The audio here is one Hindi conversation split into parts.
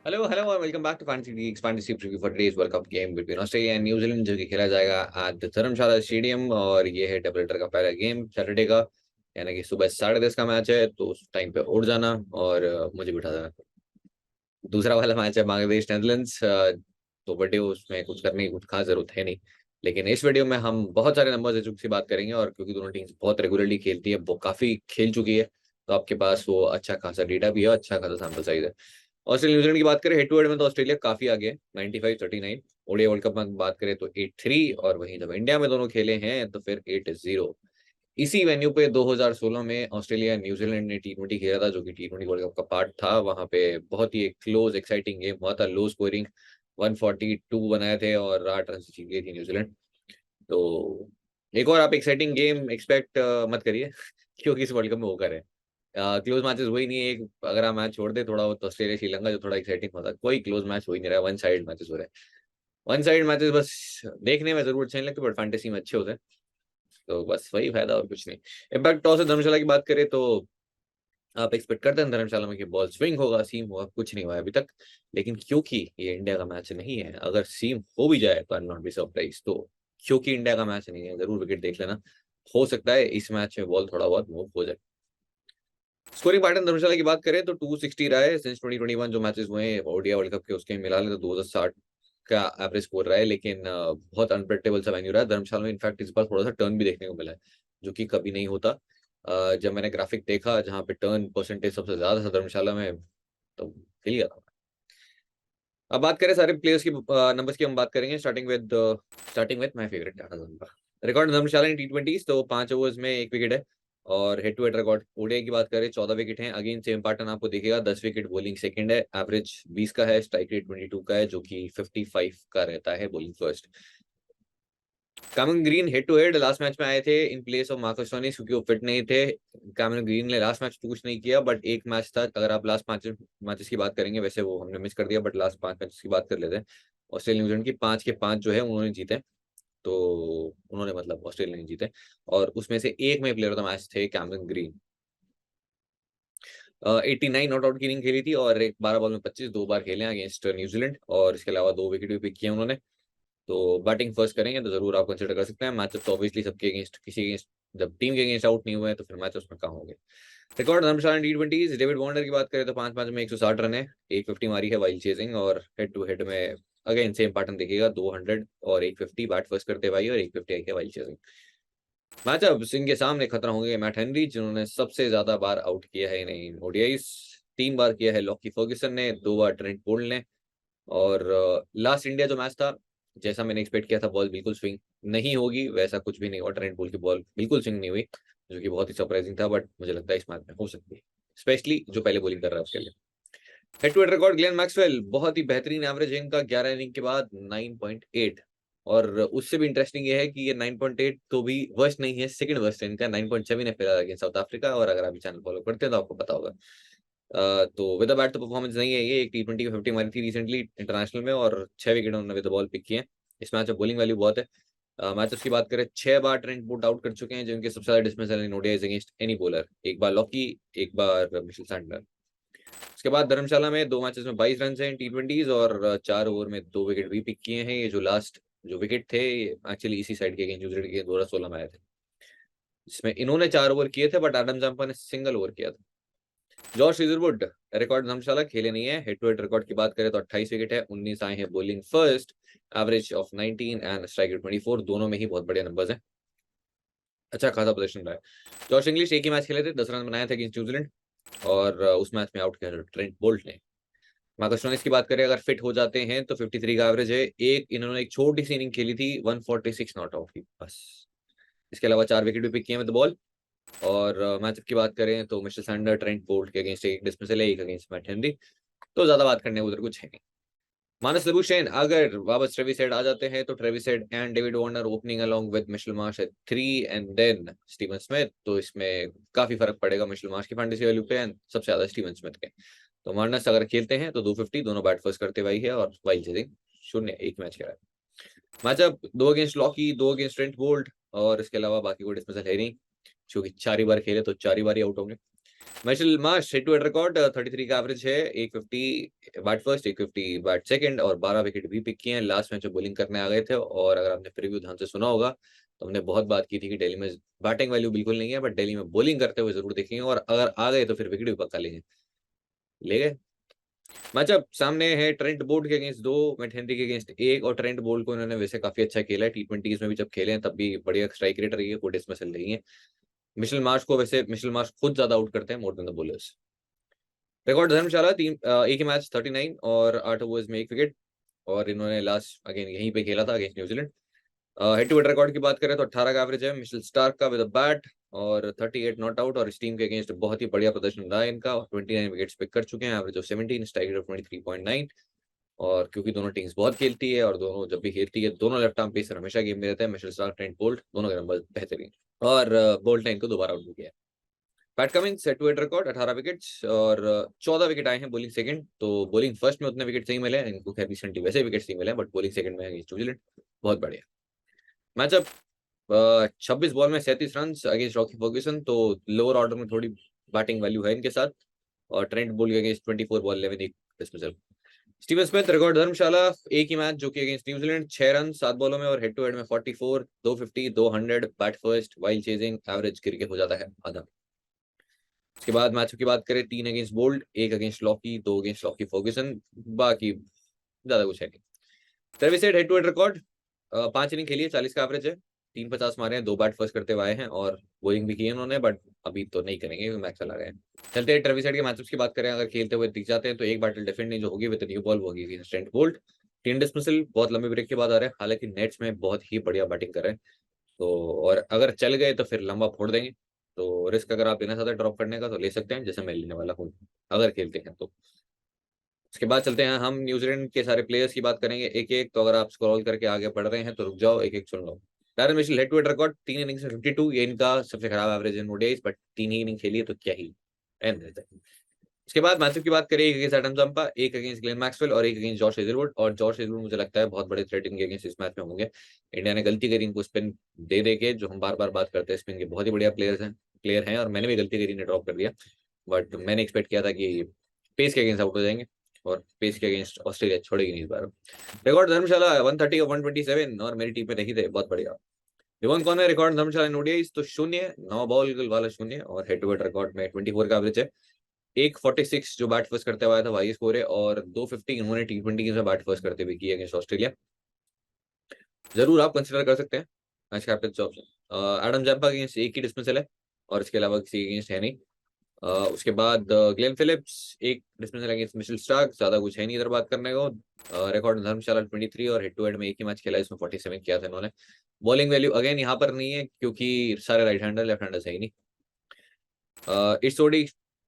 हेलो हेलो और welcome back to fantasy leagues fantasy preview for today's world cup game between Australia and New Zealand जो कि खेला जाएगा एट द धर्मशाला स्टेडियम। और ये है डबल हेडर का पहला गेम सैटरडे का, यानी कि सुबह 10:30 का मैच है, तो उस टाइम पे उठ जाना और मुझे बिठा देना। दूसरा वाला मैच है बांग्लादेश नेदरलैंड्स। तो वीडियो उसमें कुछ करने की कुछ खास जरूरत है नहीं, लेकिन इस वीडियो में हम बहुत सारे नंबर्स की बात करेंगे। और क्योंकि दोनों टीम्स बहुत रेगुलरली खेलती है, वो काफी खेल चुकी है, तो आपके पास वो अच्छा खासा डेटा भी है, अच्छा खासा सैंपल साइज है। ऑस्ट्रेलिया न्यूजीलैंड की बात करें हेड टू हेड में, तो ऑस्ट्रेलिया काफी आगे है 95-39। ओडीआई वर्ल्ड कप में बात करें तो 8-3, और वहीं जब इंडिया में दोनों खेले हैं तो फिर 8-0। इसी वेन्यू पे 2016 में ऑस्ट्रेलिया न्यूजीलैंड ने टी20 खेला था, जो कि टी20 वर्ल्ड कप का पार्ट था। वहां पे बहुत ही एक क्लोज एक्साइटिंग गेम हुआ था, लो स्कोरिंग 142 बनाए थे और 8 रन से जीत गई थी न्यूजीलैंड। तो एक और आप एक्साइटिंग गेम एक्सपेक्ट मत करिए क्योंकि इस वर्ल्ड कप में होकर है क्लोज मैचेस वही नहीं है। एक अगर आप मैच छोड़ दे थोड़ा बहुत, तो ऑस्ट्रेलिया श्रीलंका जो थोड़ा एक्साइटिंग होता है, कोई क्लोज मैच हो ही नहीं रहा है, वन साइड मैचेस हो रहे हैं। वन साइड मैचेस बस देखने में जरूर अच्छे नहीं लगते, बट फैंटेसी में अच्छे होते हैं। तो बस वही फायदा और कुछ नहीं। इम्पैक्ट टॉस और धर्मशाला की बात करें तो आप एक्सपेक्ट करते हैं धर्मशाला में कि बॉल स्विंग होगा, सीम होगा, कुछ नहीं हुआ है अभी तक। लेकिन क्योंकि ये इंडिया का मैच नहीं है, अगर सीम हो भी जाए तो आई नॉट बी सरप्राइज। तो क्योंकि इंडिया का मैच नहीं है, जरूर विकेट देख लेना। हो सकता है इस मैच में बॉल थोड़ा बहुत मूव हो जाए। स्कोरिंग पैटर्न धर्मशाला की बात करें तो 260 रहा है सिंस 2021 जो मैचेस हुए हैं ओडीआई वर्ल्ड कप के, उसके मिला ले तो 2060 का एवरेज स्कोर रहा है। लेकिन बहुत अनप्रेडिक्टेबल सा वेन्यू रहा है धर्मशाला में। इनफैक्ट इस बार थोड़ा सा टर्न भी देखने को मिला है, जो कि कभी नहीं होता। जब मैंने ग्राफिक देखा जहाँ पे टर्न परसेंटेज सबसे ज्यादा था धर्मशाला में, तो हिल गया था। अब बात करें सारे प्लेयर्स की नंबर्स की, हम बात करेंगे starting with my favourite data number. Record Dharamshala ने टी20 तो 5 ओवर्स में 1 विकेट है। और head to head record ODI की बात करें 14 विकेट हैं। अगेन सेम पैटर्न आपको दिखेगा, 10 विकेट बॉलिंग सेकंड है, एवरेज 20 का है, स्ट्राइक रेट 22 का है, जो कि 55 का रहता है bowling first. Cameron Green head to head last match में आए थे in place of Marcus Stoinis, क्योंकि वो फिट नहीं थे। कैमरन ग्रीन ने लास्ट मैच तो कुछ नहीं किया, बट एक मैच था, अगर आप लास्ट 5 मैचेस की बात करेंगे, वैसे वो हमने मिस कर दिया, बट लास्ट 5 मैचेस की बात कर लेते हैं। ऑस्ट्रेलिया न्यूजीलैंड की 5 के 5 जो है उन्होंने जीते। तो उन्होंने मतलब ऑस्ट्रेलिया ने जीते, और उसमें से एक में प्लेयर ऑफ द मैच थे कैमरन ग्रीन। 89 नॉट आउट की इनिंग खेली थी, और एक 12 बॉल में 25 दो बार खेले अगेंस्ट न्यूजीलैंड, और इसके अलावा 2 विकेट भी पिक किए उन्होंने। तो बैटिंग फर्स्ट करेंगे तो जरूर आप कंसिडर कर सकते हैं। मैचअप तो ऑब्वियसली सबके अगेंस्ट, किसी अगेंस्ट जब टीम के अगेंस्ट आउट नहीं हुए हैं तो फिर मैच उसमें कहाँ होंगे। रिकॉर्ड धर्मशाला टी20 डेविड वार्नर की बात करें तो 5 मैच में 160 रन है, 150 मारी है वाइल चेजिंग। और हेड टू हेड में अगेन सेम पैटर्न देखिएगा, 200 और 150 बैट फर्स्ट करते भाई, और 150 आई है वाइल चेजिंग। मैचअप सिंह के सामने खतरा होंगे मैट हेनरी, जिन्होंने सबसे ज्यादा बार आउट किया है नहीं ओडीआईस। 3 बार किया है लॉकी फर्ग्यूसन ने, 2 बार ट्रेंट बोल्ट ने। और लास्ट इंडिया जो मैच था, जैसा मैंने एक्सपेक्ट किया था बॉल बिल्कुल स्विंग नहीं होगी, वैसा कुछ भी नहीं हुआ। ट्रेंट बोल्ट की बॉल बिल्कुल स्विंग नहीं हुई, जो कि बहुत ही सरप्राइजिंग था, बट मुझे लगता है इस मैच में हो सकती है, स्पेशली जो पहले बॉलिंग कर रहा है उसके लिए। Head to head record Glenn Maxwell, बहुत ही बेहतरीन एवरेज इनका 11 इनिंग के बाद 9.8। और उससे भी इंटरेस्टिंग ये है कि ये 9.8 तो भी वर्स्ट नहीं है, सेकंड वर्स्ट है इनका, 9.7 है फिलहाल अगेंस्ट साउथ अफ्रीका। और अगर आप चैनल फॉलो करते हैं तो आपको पता होगा। तो विद द बैट तो परफॉर्मेंस नहीं है ये, एक टी20 में 50 मारी थी रिसेंटली इंटरनेशनल में, और 6 विकेट उन्होंने विद द बॉल पिक किए हैं। इस मैच में बॉलिंग वैल्यू बहुत है। मैचेस की बात करें, 6 बार ट्रेंट बोल्ट आउट कर चुके हैं, जिनके सबसे ज्यादा डिसमिसल इन ओडीआईज अगेंस्ट एनी बॉलर, एक बार लॉकी, एक बार मिशेल सैंटनर। उसके बाद धर्मशाला में 2 मैचेस में 22 रन हैं टी20, और 4 ओवर में 2 विकेट भी पिक किए हैं। ये जो लास्ट जो विकेट थे एक्चुअली इसी साइड के अगेंस्ट न्यूजीलैंड के 2016 में आए थे, जिसमें इन्होंने 4 ओवर किए थे, बट एडम जम्पा ने सिंगल ओवर किया था। जॉश हेजलवुड रिकॉर्ड धर्मशाला खेले नहीं है। हेड टू हेड रिकॉर्ड की बात करें तो 28 विकेट है, 19 आए हैं bowling first, average of 19 and strike rate 24, दोनों में ही बहुत बढ़िया नंबर्स हैं, अच्छा खासा प्रदर्शन रहा है। जॉश इंग्लिश एक ही मैच खेले थे, 10 रन बनाए थे अगेंस्ट न्यूजीलैंड, और उस मैच में आउट किया था ट्रेंट बोल्ट ने। मार्कस स्टोइनिस की बात करें, अगर फिट हो जाते हैं तो 53 का एवरेज है। इन्होंने एक छोटी सी इनिंग खेली थी 146 नॉट आउट की बस। इसके अलावा 4 विकेट भी पिक किए विद द बॉल। और मैचअप की बात करें तो मिशेल सैंडर ट्रेंट बोल्ट के अगेंस्ट एक डिसमिसल है, एक अगेंस्ट मैट हेनरी, तो ज्यादा बात करने उधर कुछ है नहीं। मानस लबुशेन अगर वापस ट्रेविस हेड आ जाते हैं तो Travis Head and David Warner opening along with Mitchell Marsh at 3 and then Steven Smith, तो इसमें काफी फर्क पड़ेगा मिशेल मार्श की फैंटेसी वैल्यू पे, एंड सबसे ज्यादा स्टीवन स्मिथ के। तो मार्नस अगर खेलते हैं तो 250, दोनों बैट फर्स्ट करते हुए है, और वाइल चेजिंग 0, एक मैच खेला है। Matchup 2 against Lockie, 2 against Trent Boult, और इसके अलावा बाकी कोई डिसमिसल है नहीं, क्योंकि 4 ही बार खेले तो 4 ही बार आउट होंगे। Mitchell Marsh head to head record 33 का एवरेज है, 150 बैट फर्स्ट, 150 बैट सेकंड और 12 विकेट भी पिक किए हैं। लास्ट मैच में बॉलिंग करने आ गए थे और अगर आपने प्रीव्यू ध्यान से सुना होगा तो हमने बहुत बात की थी कि दिल्ली में बैटिंग वैल्यू बिल्कुल नहीं है, बट दिल्ली में बॉलिंग करते हुए जरूर देखेंगे और अगर आ गए तो फिर विकेट भी पक्का लेंगे। ले गए। मैचअप सामने है ट्रेंट बोल्ट के अगेंस्ट दो, मैट हेनरी के अगेंस्ट एक। और ट्रेंट बोल्ट को इन्होंने वैसे काफी अच्छा खेला है, टी20 में भी जब खेले हैं तब भी बढ़िया स्ट्राइक रेट रही है, कोई डिसमिसल नहीं है। मिशेल मार्श को वैसे मिशेल मार्श खुद ज्यादा आउट करते हैं more than the bowlers. Record Dharamshala एक ही मैच 39 और 8 ओवर्स में एक विकेट। और इन्होंने लास्ट अगेन यहीं पे खेला था against New Zealand. Head to head record की बात करें तो 18 का एवरेज है मिशेल स्टार्क का विद अ बैट और 38 नॉट आउट। और इस टीम के अगेंस्ट बहुत ही बढ़िया प्रदर्शन रहा है इनका, 29 विकेट्स पिक कर चुके हैं, average of 17, strike rate of 23.9। और क्योंकि दोनों टीम्स बहुत खेलती है और दोनों जब भी खेलती है दोनों लेफ्ट आर्म पेसर हमेशा गेम में रहते हैं, मिशेल स्टार्क, ट्रेंट बोल्ट दोनों के नंबर बेहतरीन। और बोल्ट ने इनको दोबारा आउट भी किया है। Pat Cummins set to head record 18 wickets और 14 विकेट आए हैं बोलिंग सेकंड। तो बोलिंग फर्स्ट में उतने विकेट नहीं मिले इनको, खैर रिसेंटली वैसे विकेट्स नहीं मिले, बट बोलिंग सेकंड में है न्यूजीलैंड। बहुत बढ़िया मैचअप। 26 बॉल में 37 रन अगेंस्ट रॉकी फर्ग्यूसन, तो लोअर ऑर्डर में थोड़ी बैटिंग वैल्यू है इनके साथ। और ट्रेंट बोल्ट के अगेंस्ट 24 बॉल 11 एक dismissal. Steven Smith record Dharamshala एक ही मैच जो कि अगेंस्ट न्यूजीलैंड, 6 रन 7 बॉलों में और हेड टू हेड में 44, 250, 200 bat first while chasing, average गिर के हो जाता है आधा। उसके बाद मैचों की बात करें, 3 against Boult, 1 against Lockie, 2 against Lockie Ferguson, बाकी ज्यादा कुछ है नहीं। Travis Head head to head record 5 inning खेली है, 40 का एवरेज है, 350 मारे हैं, 2 बैट फर्स्ट करते हुए आए हैं और बॉलिंग भी की है उन्होंने, बट अभी तो नहीं करेंगे क्योंकि मैच चला गया है। चलते हैं ट्रेविस हेड के मैचअप्स की बात करें, अगर खेलते हुए दिख जाते हैं तो एक बैटल डिफेंडिंग जो होगी विद न्यू बॉल होगी अगेंस्ट ट्रेंट बोल्ट। 3 डिसमिसल, बहुत लंबे ब्रेक के बाद आ रहे हैं, हालांकि नेट्स में बहुत ही बढ़िया बैटिंग कर रहे हैं। तो और अगर चल गए तो फिर लंबा फोड़ देंगे। तो रिस्क अगर आप लेना चाहते हैं ड्रॉप करने का तो ले सकते हैं, जैसे मैं लेने वाला हूँ अगर खेलते हैं तो। उसके बाद चलते हैं, हम न्यूजीलैंड के सारे प्लेयर्स की बात करेंगे एक एक। तो अगर आप स्क्रॉल करके आगे बढ़ रहे हैं तो रुक जाओ, एक एक सुन लो। Daryl Mitchell head to head record 3 innings में 52, ये इनका सबसे खराब एवरेज है ओडीआईज, बट 3 ही इनिंग खेली है तो क्या ही एंड रहता है। उसके बाद मैचअप की बात करें, एक अगेंस्ट एडम जंपा, एक अगेंस्ट ग्लेन मैक्सवेल और एक अगेंस्ट जॉश हेजलवुड। और जॉश हेजलवुड मुझे लगता है बहुत बड़े थ्रेट इनके अगेंस्ट इस मैच में होंगे। इंडिया ने गलती करी इनको स्पिन दे दे के, जो हम बार बार बात करते हैं स्पिन के बहुत ही बढ़िया प्लेयर हैं और मैंने भी गलती करी इन्हें ड्रॉप कर दिया। बट मैंने एक्सपेक्ट किया था कि पेस के अगेंस्ट आउट हो जाएंगे और पेस के अगेंस्ट ऑस्ट्रेलिया छोड़ेगी नहीं इस बार। रिकॉर्ड धर्मशाला 130 और 127 और मेरी टीम में नहीं थे, बहुत बढ़िया। युवन कौन है रिकॉर्ड धर्मशाला इन ओडीआईज तो शून्य, 9 बॉल वाला शून्य और हेड टू हेड रिकॉर्ड में 24 का एवरेज है। 146 जो बैट फर्स्ट करते हुआ था वही स्कोर है और 250 इन्होंने टी20 में बैट फर्स्ट करते हुए की अगेंस्ट ऑस्ट्रेलिया। जरूर आप कंसिडर कर सकते हैं match captain option. Adam Zampa against एक ही डिसमिसल है और इसके अलावा किसी अगेंस्ट है नहीं। उसके बाद ग्लेन फिलिप्स एक डिसमिसल अगेंस्ट मिशेल स्टार्क, ज्यादा कुछ है नहीं इधर बात करने को। रिकॉर्ड धर्मशाला 23 और हेड टू हेड में एक ही मैच खेला, इसमें 47 किया था इन्होंने। बॉलिंग वैल्यू अगेन यहाँ पर नहीं है क्योंकि सारे राइट हैंडर लेफ्ट हैंडर है ही नहीं। इस जोड़ी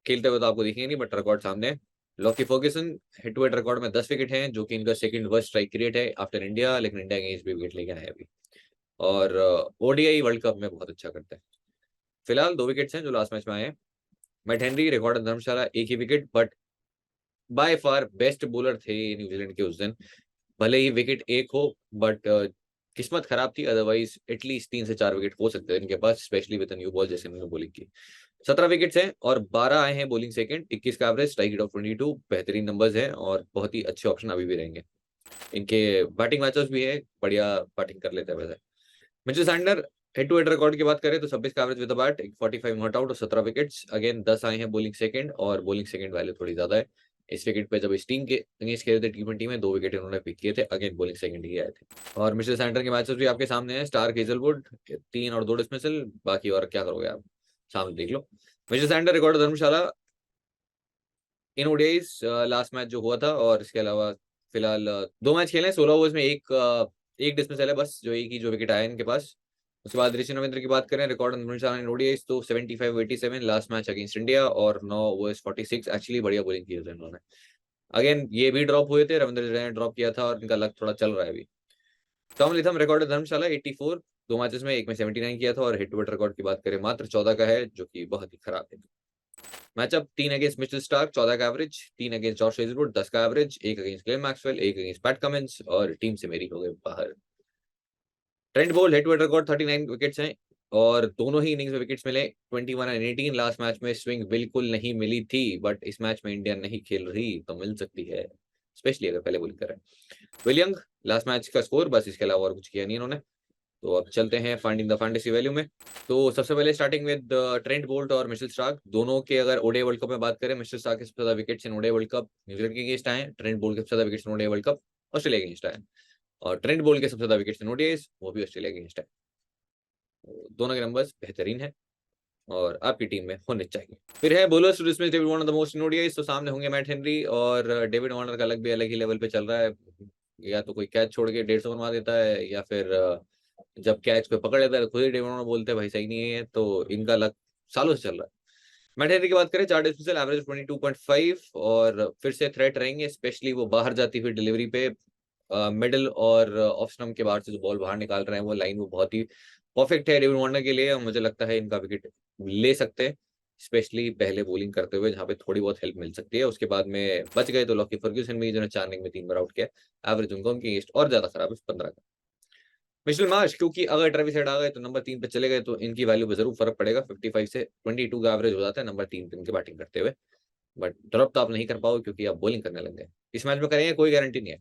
खेलते हुए तो आपको दिखेंगे नहीं, बट रिकॉर्ड सामने है। Lockie Ferguson head to head record में 10 विकेट हैं, जो कि इनका सेकंड वर्स्ट स्ट्राइक रेट है आफ्टर इंडिया, लेकिन इंडिया अगेंस्ट भी विकेट लेके आए अभी। और ओडीआई वर्ल्ड कप में बहुत अच्छा करते हैं। फिलहाल 2 विकेट्स हैं जो लास्ट मैच में आए हैं। मैट हेनरी रिकॉर्ड धर्मशाला एक ही wicket, but by far best bowler थे न्यूजीलैंड के उस दिन। भले ही विकेट एक हो बट किस्मत खराब थी, अदरवाइज एटलीस्ट 3 से 4 विकेट हो सकते हैं इनके पास, स्पेशली विद न्यू बॉल जैसे इन्होंने बॉलिंग की। 17 विकेट्स हैं और 12 आए हैं बॉलिंग सेकंड, 21 का एवरेज, स्ट्राइक रेट ऑफ 22, बेहतरीन नंबर्स हैं और बहुत ही अच्छे ऑप्शन अभी भी रहेंगे। इनके बैटिंग मैचेस भी है, बढ़िया बैटिंग कर लेते हैं वैसे। Mitchell Santner head to head record की बात करें तो 26 का average with bat, 45 not out और 17 विकेट्स। अगेन 10 आए हैं बॉलिंग सेकंड और बॉलिंग सेकंड वैल्यू थोड़ी ज्यादा है। इस विकेट पे जब इस टीम के अगेंस्ट खेले थे टी20 में 2 विकेट इन्होंने पिक किए थे, अगेन बॉलिंग सेकंड ही आए थे। और मिचेल सैंटनर के मैचेस भी आपके सामने हैं, स्टार्क हेजलवुड 3 और 2 डिसमिसल, बाकी और क्या करोगे आप सामने देख लो। Mitchell Santner record Dharamshala in ODIs last match जो हुआ था और इसके अलावा फिलहाल 2 मैच खेले, 16 ओवर्स में एक डिसमिसल है बस, जो एक ही जो विकेट आया इनके पास। उसके बाद ऋषि रविंद्र की बात करें, रिकॉर्ड धर्मशाला इन ओडीआईज तो 75-87 लास्ट मैच अगेंस्ट इंडिया और 9 ओवर्स 46, एक्चुअली बढ़िया बॉलिंग की है इन्होंने। अगेन ये भी ड्रॉप हुए थे, रविंद्र जडेजा ने ड्रॉप किया था और इनका लक थोड़ा चल रहा है अभी। टॉम लिथम रिकॉर्ड धर्मशाला 84, 2 मैचेस में एक में 79 किया था और हेड टू हेड रिकॉर्ड की बात करें मात्र 14 का है, जो कि बहुत ही खराब है। मैचअप 3 अगेंस्ट मिचेल स्टार्क 14 का एवरेज, 3 अगेंस्ट जॉश हेजलवुड 10 का एवरेज, एक अगेंस्ट ग्लेन मैक्सवेल, एक अगेंस्ट पैट कमिंस और टीम से मेरी हो गए बाहर। Trent Boult head to head record 39 wickets हैं, और दोनों ही इनिंग्स में विकेट्स मिले 21 एंड 18। लास्ट मैच में स्विंग बिल्कुल नहीं मिली थी, बट इस मैच में इंडिया नहीं खेल रही तो मिल सकती है, स्पेशली अगर पहले बॉलिंग करें। विलियंग लास्ट मैच का स्कोर, बस इसके अलावा और कुछ किया नहीं इन्होंने। तो अब चलते हैं फाइंडिंग द फैंटेसी वैल्यू में। तो सबसे पहले स्टार्टिंग विद ट्रेंट बोल्ट और मिचेल स्टार्क। दोनों के अगर ओडीआई वर्ल्ड कप में बात करें, मिचेल स्टार्क के सबसे ज्यादा wickets in ODI world cup New Zealand के अगेंस्ट आए हैं। ट्रेंट बोल्ट के सबसे ज्यादा wickets in ODI world cup Australia के अगेंस्ट आए हैं। और ट्रेंट बोल्ट के सबसे ज्यादा विकेट्स इन ओडीआईज वो भी ऑस्ट्रेलिया के अगेंस्ट है। तो दोनों के नंबर्स बेहतरीन है और आपकी टीम में होने चाहिए। फिर है bowlers to dismiss David Warner the most in ODIs. तो सामने होंगे मैट हेनरी, और डेविड वार्नर का अलग ही लेवल पे चल रहा है। या तो कोई कैच छोड़ के 150 बनवा देता है, या फिर जब कैच पे पकड़ लेता है तो खुद ही डेविड वार्नर बोलते हैं भाई सही नहीं है। तो इनका लक सालों से चल रहा है। मैट हेनरी की बात करें, 4 डिस्मिसल, एवरेज 22.5, और फिर से थ्रेट रहेंगे, स्पेशली वो बाहर जाती हुई डिलीवरी पे। मिडल और ऑफ स्टंप के बाहर से जो बॉल बाहर निकाल रहे हैं वो लाइन वो बहुत ही परफेक्ट है डेविड वार्नर के लिए, और मुझे लगता है इनका विकेट ले सकते हैं, स्पेशली पहले बॉलिंग करते हुए जहां पे थोड़ी बहुत हेल्प मिल सकती है। उसके बाद में बच गए तो लॉकी फर्ग्यूसन भी, जिन्होंने 4 इनिंग में 3 बार आउट किया। एवरेज उनका उनकी अगेंस्ट और ज्यादा खराब है, 15 का। मिचेल मार्श, क्योंकि अगर ट्रेविस हेड आ गए तो नंबर 3 पे चले गए तो इनकी वैल्यू पे जरूर फर्क पड़ेगा। 55 से 22 का एवरेज हो जाता है नंबर 3 पे इनके बैटिंग करते हुए। बट ड्रॉप तो आप नहीं कर पाओगे क्योंकि आप बॉलिंग करने लग गए। इस मैच में करेंगे कोई गारंटी नहीं है।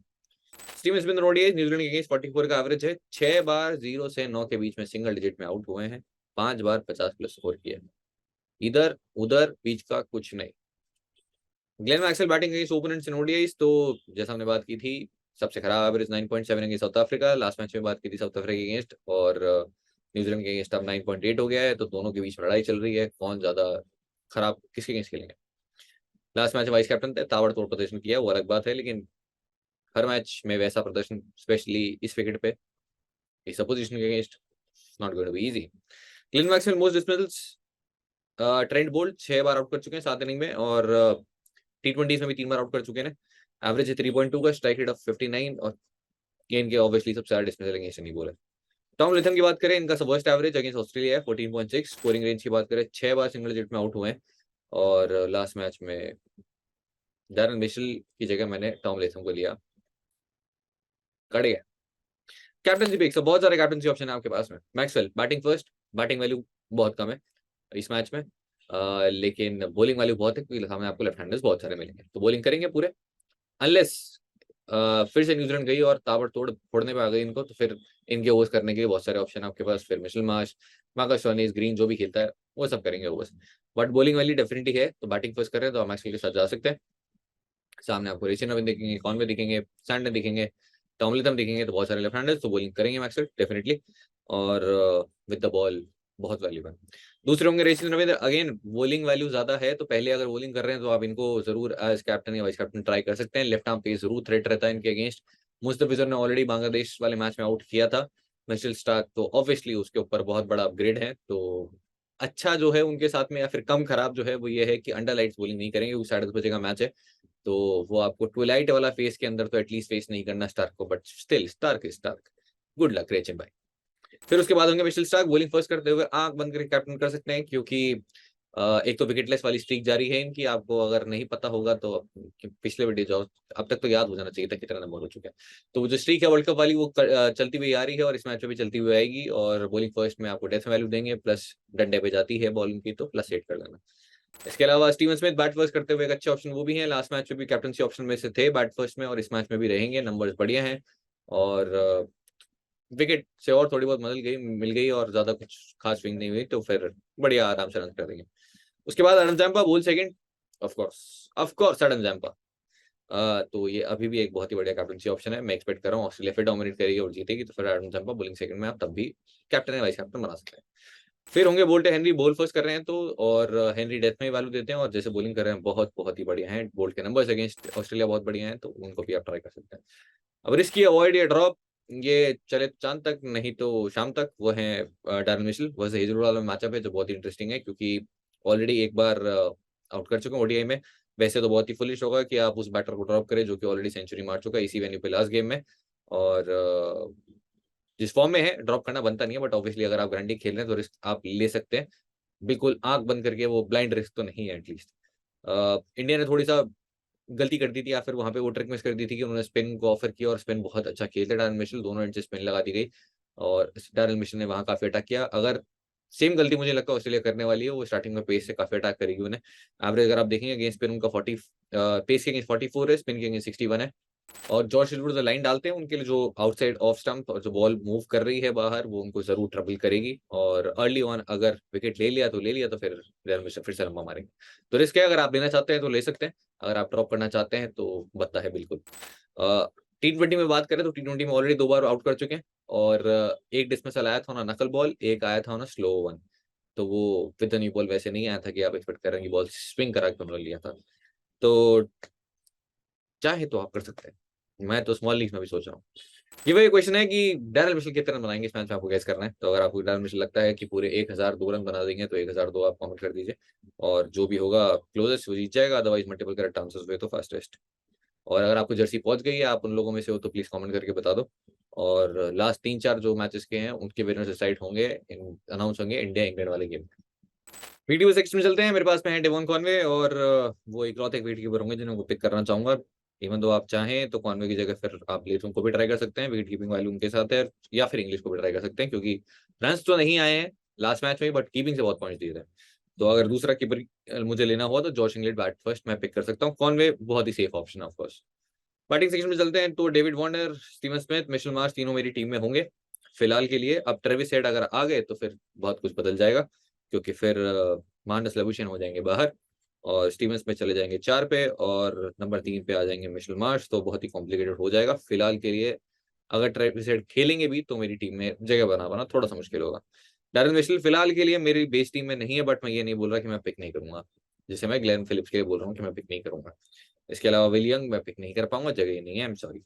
स्टीवन स्मिथ ओडीआई न्यूजीलैंड के अगेंस्ट 44 का एवरेज है। 6 बार 0 से 9 के बीच में सिंगल डिजिट में आउट हुए हैं। 5 बार 50 प्लस स्कोर किया। इधर उधर बीच का कुछ नहीं। Glenn Maxwell batting against opponents इन ओडीआईज। तो जैसा हमने बात की थी, सबसे खराब average 9.7 against south Africa. Last match में बात की थी साउथ अफ्रीका के अगेंस्ट, और न्यूजीलैंड के अगेंस्ट अब 9.8 हो गया है। तो दोनों के बीच में लड़ाई चल रही है, कौन ज्यादा खराब किसके अगेंस्ट खेलेंगे। लास्ट मैच वाइस कैप्टन थे, ताबड़तोड़ प्रदर्शन किया, वो अलग बात है, लेकिन हर मैच में वैसा प्रदर्शन, स्पेशली इस विकेट पे इस अपोजिशन के against, not going to be easy. Glenn Maxwell most dismissals, Trent Boult 6 बार आउट कर चुके हैं 7 इनिंग में, और T20s में भी 3 बार आउट कर चुके हैं। एवरेज है 3.2 का, स्ट्राइक रेट ऑफ 59, और ये इनके ऑब्वियसली सबसे ज्यादा डिसमिसल अगेंस्ट नहीं बोले। टॉम लिथम की बात करें, इनका वर्स्ट एवरेज अगेंस्ट ऑस्ट्रेलिया है 14.6। स्कोरिंग रेंज की बात करें, 6 बार सिंगल डिजिट में आउट हुए हैं, और लास्ट मैच में डैरन मिशेल की जगह मैंने टॉम लिथम को लिया, कट गया। कैप्टनसी पिक्स, बहुत सारे कैप्टनसी ऑप्शन है आपके पास में। Maxwell batting first, batting value बहुत कम है इस मैच में, लेकिन बॉलिंग वैल्यू बहुत है क्योंकि सामने आपको लेफ्ट हैंडर्स बहुत सारे मिलेंगे, तो बॉलिंग करेंगे पूरे। अनलेस फिर से न्यूजीलैंड गई और ताबड़तोड़ फोड़ने पे आ गई इनको, तो फिर इनके ओवर्स करने के लिए बहुत सारे ऑप्शन आपके पास। फिर Mitchell Marsh, Marcus Stoinis, green जो भी खेलता है वो सब करेंगे overs. But bowling value definitely है, तो बैटिंग फर्स्ट कर रहे हैं तो हम मैक्सवेल के साथ जा सकते हैं। सामने आपको रिचन रविंद्र दिखेंगे, कॉनवे दिखेंगे, सैंडन दिखेंगे, टॉमलिथम दिखेंगे, तो बहुत सारे लेफ्ट हैंडर्स, तो बॉलिंग करेंगे मैक्सवेल डेफिनेटली। और विद द बॉल बहुत वैल्यूबल। दूसरे होंगे Rachin Ravindra, again bowling value ज्यादा है, तो पहले अगर बॉलिंग कर रहे हैं तो आप इनको जरूर एज कैप्टन या वाइस कैप्टन ट्राई कर सकते हैं। लेफ्ट आर्म पे जरूर थ्रेट रहता है इनके अगेंस्ट। मुस्तफिजुर ने ऑलरेडी बांग्लादेश वाले मैच में आउट किया था मिचेल स्टार्क, तो ऑब्वियसली उसके ऊपर बहुत बड़ा अपग्रेड है। तो अच्छा जो है उनके साथ में, या फिर कम खराब जो है वो ये है कि अंडर लाइट्स बॉलिंग नहीं करेंगे, उस 10:30 का मैच है, तो वो आपको ट्विलाइट वाला फेस के अंदर तो एटलीस्ट फेस नहीं करना स्टार्क को, but still Starc is Starc. Good luck Rachin भाई। फिर उसके बाद होंगे मिचेल स्टार्क, बॉलिंग फर्स्ट करते हुए आंख बंद करके कैप्टन कर सकते हैं, क्योंकि एक तो विकेटलेस वाली स्ट्रीक जारी है इनकी, आपको अगर नहीं पता होगा तो पिछले वीडियो जाओ, अब तक तो याद हो जाना चाहिए था कितना नंबर हो चुका है। तो वो जो स्ट्रीक है वर्ल्ड कप वाली वो चलती हुई आ रही है, और इस मैच में भी चलती हुई आएगी। और बॉलिंग फर्स्ट में आपको डेथ वैल्यू देंगे, प्लस डंडे पे जाती है बॉलिंग की तो प्लस 8 कर लेना। इसके अलावा स्टीवन स्मिथ बैट फर्स्ट करते हुए एक अच्छे ऑप्शन वो भी हैं, लास्ट मैच में भी कैप्टनसी ऑप्शन में से थे बैट फर्स्ट में, और इस मैच में भी रहेंगे, नंबर्स बढ़िया हैं। और विकेट से और थोड़ी बहुत मदद गई मिल गई, और ज्यादा कुछ खास स्विंग नहीं हुई, तो फिर बढ़िया आराम से रन कर देंगे। उसके बाद Adam Zampa bowl second, of course Adam Zampa. तो ये अभी भी एक बहुत ही बढ़िया कैप्टनसी ऑप्शन है। मैं एक्सपेक्ट कर रहा हूँ ऑस्ट्रेलिया फिर डोमिनेट करेगी और जीतेगी, तो फिर एडम जैम्पा बॉलिंग सेकंड में आप तब भी कैप्टन या वाइस कैप्टन बना सकते हैं। फिर होंगे बोल्ट, हेनरी बॉल फर्स्ट कर रहे हैं तो, और हेनरी डेथ में ही वैल्यू देते हैं, और जैसे बॉलिंग कर रहे हैं बहुत बहुत ही बढ़िया है। बोल्ट के नंबर्स अगेंस्ट ऑस्ट्रेलिया बहुत बढ़िया है, तो उनको भी आप ट्राई कर सकते हैं। अब रिस्की अवॉइड या ड्रॉप, ये चले चांद तक नहीं तो शाम तक, वो है डैरेन मिशेल वर्सेस हेजलवुड वाला मैचअप है, जो बहुत ही इंटरेस्टिंग है, क्योंकि ऑलरेडी एक बार आउट कर चुके हैं ओडीआई में। वैसे तो बहुत ही फुलिश होगा कि आप उस बैटर को ड्रॉप करें जो कि ऑलरेडी सेंचुरी मार चुका है इसी वेन्यू पे लास्ट गेम में, और जिस फॉर्म में है ड्रॉप करना बनता नहीं है, बट ऑब्वियसली अगर आप गारंटी खेल रहे हैं तो रिस्क आप ले सकते हैं, बिल्कुल आंख बंद करके। वो ब्लाइंड रिस्क तो नहीं है एटलीस्ट। इंडिया ने थोड़ी सा गलती कर दी थी, या फिर वहां पे वो ट्रिक मिस कर दी थी कि उन्होंने स्पिन को ऑफर किया, और स्पिन बहुत अच्छा खेलते डैरेन मिशेल, दोनों एंड से स्पिन लगा दी गई, और डैरेन मिशेल ने वहां काफी अटैक किया। अगर सेम गलती मुझे लगता है ऑस्ट्रेलिया करने वाली है। वो स्टार्टिंग में पेस से काफी अटैक करेगी उन्हें। एवरेज अगर आप देखेंगे अगेंस्ट स्पिन उनका 40, पेस के अगेंस्ट 44 है, स्पिन के अगेंस्ट 61 है। और जॉर्ज हिलवुड जो लाइन डालते हैं उनके लिए, जो आउटसाइड ऑफ स्टंप और जो बॉल मूव कर रही है बाहर, वो उनको जरूर ट्रबल करेगी। और अर्ली ऑन अगर विकेट ले लिया तो ले लिया, तो फिर फिर से लंबा मारेंगे। तो रिस्क है, अगर आप लेना चाहते हैं तो ले सकते हैं, अगर आप ड्रॉप करना चाहते हैं तो बनता है बिल्कुल। T20 में बात करें तो T20 में ऑलरेडी 2 बार आउट कर चुके हैं। और एक डिसमिसल आया था ना नकल बॉल, एक आया था ना स्लो वन। तो वो विद न्यू बॉल वैसे नहीं आया था कि आप एक्सपेक्ट करेंगे बॉल स्विंग करा के उन्होंने लिया था। तो चाहे तो आप कर सकते हैं, मैं तो स्मॉल लीग में भी सोच रहा हूँ। ये वही क्वेश्चन है कि डैरेल मिशेल कितने रन बनाएंगे इस मैच में, आपको गैस करना है। तो अगर आपको डैरेल मिशेल लगता है कि पूरे 1002 रन बना देंगे, तो 1002 आप कमेंट कर दीजिए। और जो भी होगा क्लोजेस्ट वो जीत जाएगा, अदरवाइज मल्टीपल करेक्ट आंसर्स हुए तो फास्टेस्ट। और अगर आपको जर्सी पहुंच गई है, आप उन लोगों में से हो, तो प्लीज कमेंट करके बता दो। और लास्ट 3-4 जो मैचेस के हैं उनके विनर्स डिसाइड होंगे, अनाउंस होंगे इंडिया इंग्लैंड वाले गेम। वीडियो सेक्शन में चलते हैं। मेरे पास में है डेवॉन कॉनवे, और वो इकलौते एक विकेट कीपर होंगे जिन्हें पिक करना चाहूंगा। इवन दो आप चाहें तो कॉनवे की जगह फिर आप लेथम को भी ट्राई कर सकते हैं, विकेट कीपिंग वाले उनके साथ है। या फिर इंग्लिश को भी ट्राई कर सकते हैं, क्योंकि रन्स तो नहीं आए हैं लास्ट मैच में, बट कीपिंग से बहुत पॉइंट दिए थे। तो अगर दूसरा कीपर मुझे लेना हुआ तो जॉश इंग्लैंड बैट फर्स्ट मैं पिक कर सकता हूँ। कॉनवे बहुत ही सेफ ऑप्शन है ऑफकोर्स। बैटिंग सेक्शन में चलते हैं तो David Warner, Steven Smith, Mitchell Marsh तीनों मेरी टीम में होंगे फिलहाल के लिए। अब ट्रेविस हेड अगर आ गए तो फिर बहुत कुछ बदल जाएगा, क्योंकि फिर मार्नस लेबुशेन हो जाएंगे बाहर, और स्टीवन स्मिथ चले जाएंगे 4 पे, और नंबर 3 पे आ जाएंगे मिशेल मार्श। तो बहुत ही कॉम्प्लिकेटेड हो जाएगा फिलहाल के लिए। अगर ट्रेविस हेड खेलेंगे भी तो मेरी टीम में जगह बना पाना थोड़ा सा मुश्किल होगा। डैरेन मिशेल फिलहाल के लिए मेरी बेस टीम में नहीं है, बट मैं ये नहीं बोल रहा कि मैं पिक नहीं करूंगा, जैसे मैं ग्लेन फिलिप्स के लिए बोल रहा हूँ कि मैं पिक नहीं करूंगा। इसके अलावा विलियम मैं पिक नहीं कर पाऊंगा, जगह ही नहीं है, I am sorry.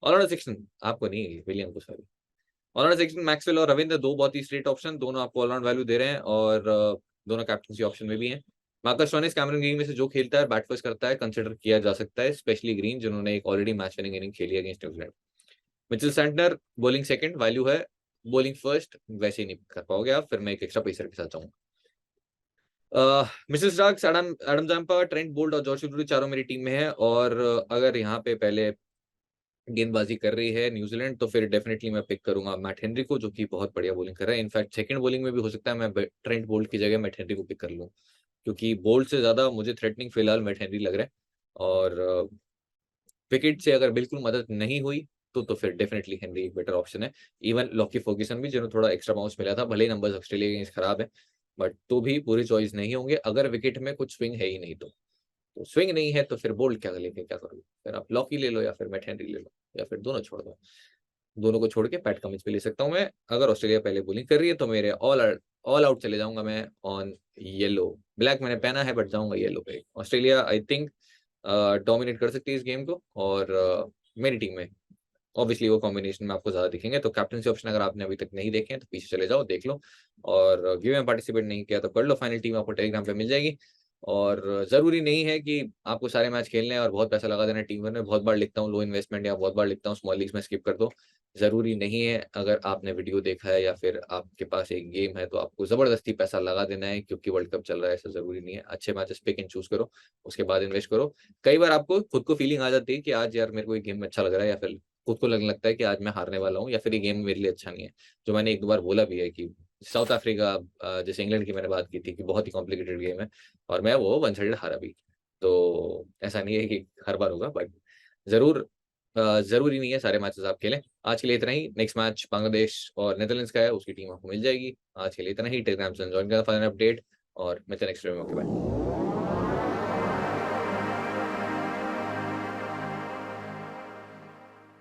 Allrounder section आपको नहीं, विलियम को सॉरी। ऑलराउंडर सेक्शन मैक्सवेल और रविंद्र दो बहुत ही स्ट्रेट ऑप्शन, दोनों आपको ऑलराउंड वैल्यू दे रहे हैं, और दोनों कैप्टनसी ऑप्शन में भी हैं। मार्कस स्टोइनिस कैमरन ग्रीन में से जो खेलता है, बैट फर्स्ट करता है, कंसिडर किया जा सकता है, स्पेशली ग्रीन जिन्होंने एक ऑलरेडी मैच विनिंग इनिंग खेली against New Zealand. Mitchell Santner bowling second value है, बॉलिंग फर्स्ट वैसे ही नहीं कर पाओगे आप, फिर मैं एक एक्स्ट्रा पेसर के साथ जाऊंगा। Mitchell Starc, Adam Adam Zampa, Trent Boult और जॉश रूट चारों मेरी टीम में है। और अगर यहाँ पे पहले गेंदबाजी कर रही है न्यूजीलैंड, तो फिर डेफिनेटली मैं पिक करूंगा मैट हेनरी को, जो कि बहुत बढ़िया बॉलिंग कर रहा है। इनफैक्ट सेकंड बॉलिंग में भी हो सकता है मैं ट्रेंट बोल्ट की जगह मैट हेनरी को पिक कर लूं, क्योंकि बोल्ट से ज्यादा मुझे थ्रेटनिंग फिलहाल मैट हेनरी लग रहा है। और विकेट से अगर बिल्कुल मदद नहीं हुई तो फिर डेफिनेटली हेनरी एक बेटर ऑप्शन है। इवन लॉकी फर्ग्यूसन भी, जिन्होंने थोड़ा एक्स्ट्रा बाउंस मिला था, भले ही नंबर्स ऑस्ट्रेलिया के अगेंस्ट खराब है, बट तो भी पूरी चॉइस नहीं होंगे अगर विकेट में कुछ स्विंग है ही नहीं तो स्विंग नहीं है तो फिर बोल्ट क्या लेके क्या करोगे, फिर आप लॉकी ले लो या फिर मैट हेनरी ले लो, या फिर दोनों छोड़ दो। दोनों को छोड़ के पैट कमिंस पे ले सकता हूँ मैं। अगर ऑस्ट्रेलिया पहले बॉलिंग कर रही है तो मेरे ऑल आउट चले जाऊंगा मैं ऑन येलो। ब्लैक मैंने पहना है बट जाऊंगा येलो पे। ऑस्ट्रेलिया आई थिंक डोमिनेट कर सकती है इस गेम को, और मेरी टीम में ऑब्वियसली वो कॉम्बिनेशन में आपको ज्यादा दिखेंगे। तो कैप्टनसी ऑप्शन अगर आपने अभी तक नहीं देखे हैं तो पीछे चले जाओ, देख लो। और गिव में पार्टिसिपेट नहीं किया तो कर लो, फाइनल टीम आपको टेलीग्राम पे मिल जाएगी। और जरूरी नहीं है कि आपको सारे मैच खेलने हैं और बहुत पैसा लगा देना टीम में। बहुत बार लिखता हूँ लो इन्वेस्टमेंट, या बहुत बार लिखता हूँ स्मॉल लीग्स में स्किप कर दो। जरूरी नहीं है, अगर आपने वीडियो देखा है या फिर आपके पास एक गेम है तो आपको जबरदस्ती पैसा लगा देना है क्योंकि वर्ल्ड कप चल रहा है, ऐसा जरूरी नहीं है। अच्छे मैचेस पिक एंड चूज करो, उसके बाद इन्वेस्ट करो। कई बार आपको खुद को फीलिंग आ जाती है कि आज यार मेरे को ये गेम में अच्छा लग रहा है, या फिर खुद को लगने लगता है कि आज मैं हारने वाला हूँ, या फिर ये गेम मेरे लिए अच्छा नहीं है। जो मैंने एक दो बार बोला भी है कि साउथ अफ्रीका, जैसे इंग्लैंड की मैंने बात की थी कि बहुत ही कॉम्प्लिकेटेड गेम है, और मैं वो वन साइडेड हारा भी। तो ऐसा नहीं है कि हर बार होगा, बट जरूर जरूरी नहीं है सारे मैचेस आप खेलें। आज के लिए इतना ही। नेक्स्ट मैच बांग्लादेश और नेदरलैंड्स का है, उसकी टीम आपको मिल जाएगी। आज के लिए इतना ही। टेलीग्राम चैनल ज्वाइन करना, फाइनल अपडेट, और मिलते हैं नेक्स्ट वीडियो में। Okay bye.